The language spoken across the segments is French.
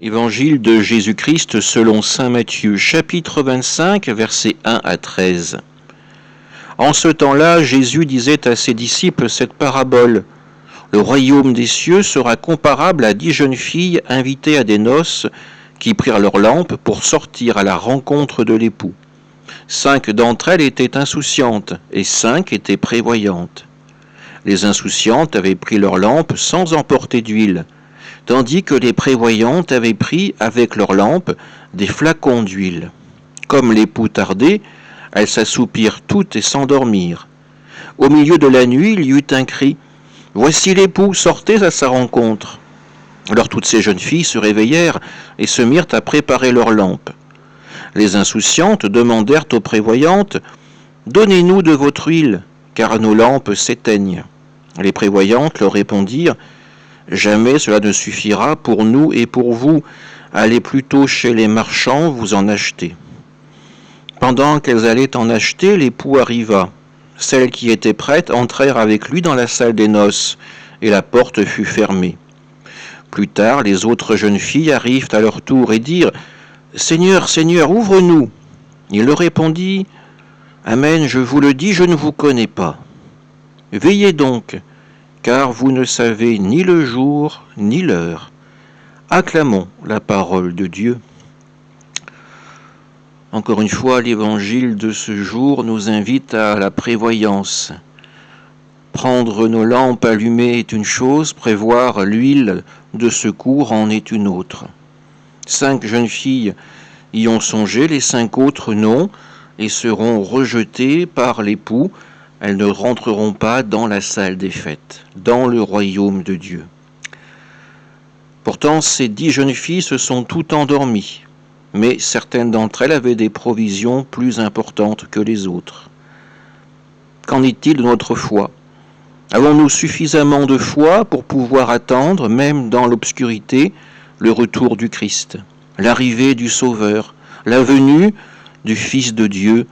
Évangile de Jésus-Christ selon saint Matthieu, chapitre 25, versets 1 à 13. En ce temps-là, Jésus disait à ses disciples cette parabole. Le royaume des cieux sera comparable à 10 jeunes filles invitées à des noces qui prirent leurs lampes pour sortir à la rencontre de l'époux. 5 d'entre elles étaient insouciantes et 5 étaient prévoyantes. Les insouciantes avaient pris leurs lampes sans emporter d'huile, tandis que les prévoyantes avaient pris avec leurs lampes des flacons d'huile. Comme l'époux tardait, elles s'assoupirent toutes et s'endormirent. Au milieu de la nuit, il y eut un cri « Voici l'époux, sortez à sa rencontre !» Alors toutes ces jeunes filles se réveillèrent et se mirent à préparer leurs lampes. Les insouciantes demandèrent aux prévoyantes « Donnez-nous de votre huile, car nos lampes s'éteignent. » Les prévoyantes leur répondirent « Jamais cela ne suffira pour nous et pour vous. Allez plutôt chez les marchands vous en acheter. » Pendant qu'elles allaient en acheter, l'époux arriva. Celles qui étaient prêtes entrèrent avec lui dans la salle des noces, et la porte fut fermée. Plus tard, les autres jeunes filles arrivent à leur tour et dirent « Seigneur, Seigneur, ouvre-nous !» Il leur répondit « Amen, je vous le dis, je ne vous connais pas. Veillez donc, car vous ne savez ni le jour ni l'heure. » Acclamons la parole de Dieu. Encore une fois, l'évangile de ce jour nous invite à la prévoyance. Prendre nos lampes allumées est une chose, prévoir l'huile de secours en est une autre. 5 jeunes filles y ont songé, les 5 autres non, et seront rejetées par l'époux. Elles ne rentreront pas dans la salle des fêtes, dans le royaume de Dieu. Pourtant, ces 10 jeunes filles se sont toutes endormies, mais certaines d'entre elles avaient des provisions plus importantes que les autres. Qu'en est-il de notre foi ? Avons-nous suffisamment de foi pour pouvoir attendre, même dans l'obscurité, le retour du Christ, l'arrivée du Sauveur, la venue du Fils de Dieu,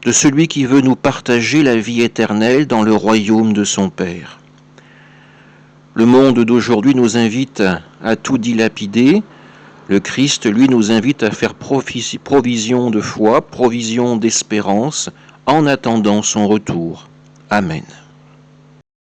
de celui qui veut nous partager la vie éternelle dans le royaume de son Père? Le monde d'aujourd'hui nous invite à tout dilapider. Le Christ, lui, nous invite à faire provision de foi, provision d'espérance, en attendant son retour. Amen.